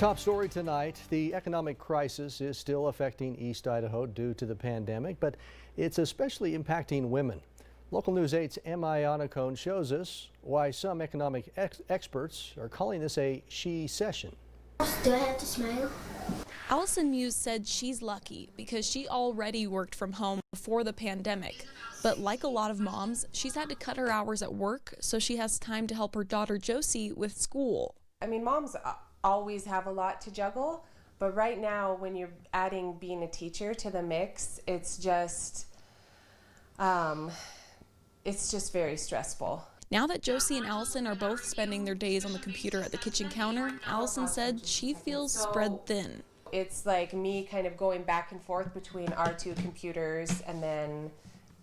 Top story tonight, the economic crisis is still affecting East Idaho due to the pandemic, but it's especially impacting women. Local News 8's Emma Iannacone shows us why some economic experts are calling this a she-cession. Do I have to smile? Allison Muse said she's lucky because she already worked from home before the pandemic. But like a lot of moms, she's had to cut her hours at work so she has time to help her daughter Josie with school. I mean, moms always have a lot to juggle, but right now when you're adding being a teacher to the mix, it's just very stressful. Now that Josie and Allison are both spending their days on the computer at the kitchen counter, Allison said she feels spread thin. It's like me kind of going back and forth between our two computers and then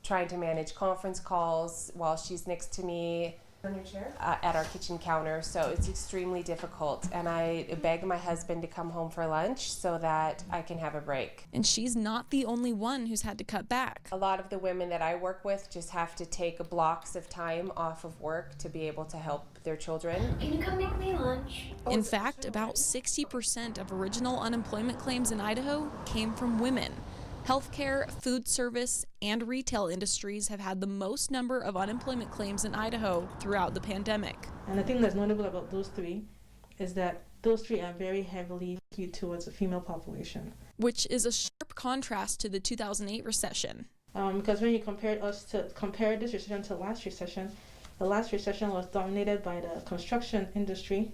trying to manage conference calls while she's next to me on your chair at our kitchen counter. So it's extremely difficult, and I beg my husband to come home for lunch so that I can have a break. And she's not the only one who's had to cut back. A lot of the women that I work with just have to take blocks of time off of work to be able to help their children. Can you come make me lunch? In fact, about 60% of original unemployment claims in Idaho came from women. Healthcare, food service, and retail industries have had the most number of unemployment claims in Idaho throughout the pandemic. And the thing that's notable about those three is that those three are very heavily skewed towards the female population. Which is a sharp contrast to the 2008 recession. Because when you compare this recession to last recession, the last recession was dominated by the construction industry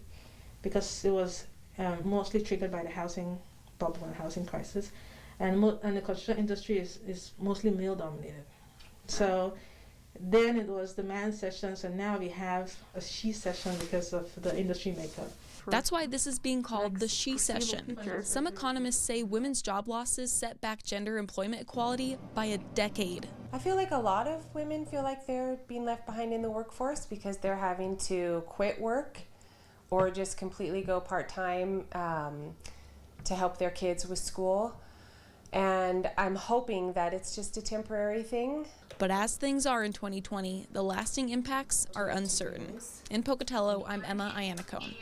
because it was mostly triggered by the housing bubble and housing crisis. And the construction industry is mostly male dominated. So then it was the man session, so now we have a she session because of the industry makeup. That's why this is being called the she session. Some economists say women's job losses set back gender employment equality by a decade. I feel like a lot of women feel like they're being left behind in the workforce because they're having to quit work or just completely go part-time to help their kids with school. And I'm hoping that it's just a temporary thing. But as things are in 2020, the lasting impacts are uncertain. In Pocatello, I'm Emma Iannacone.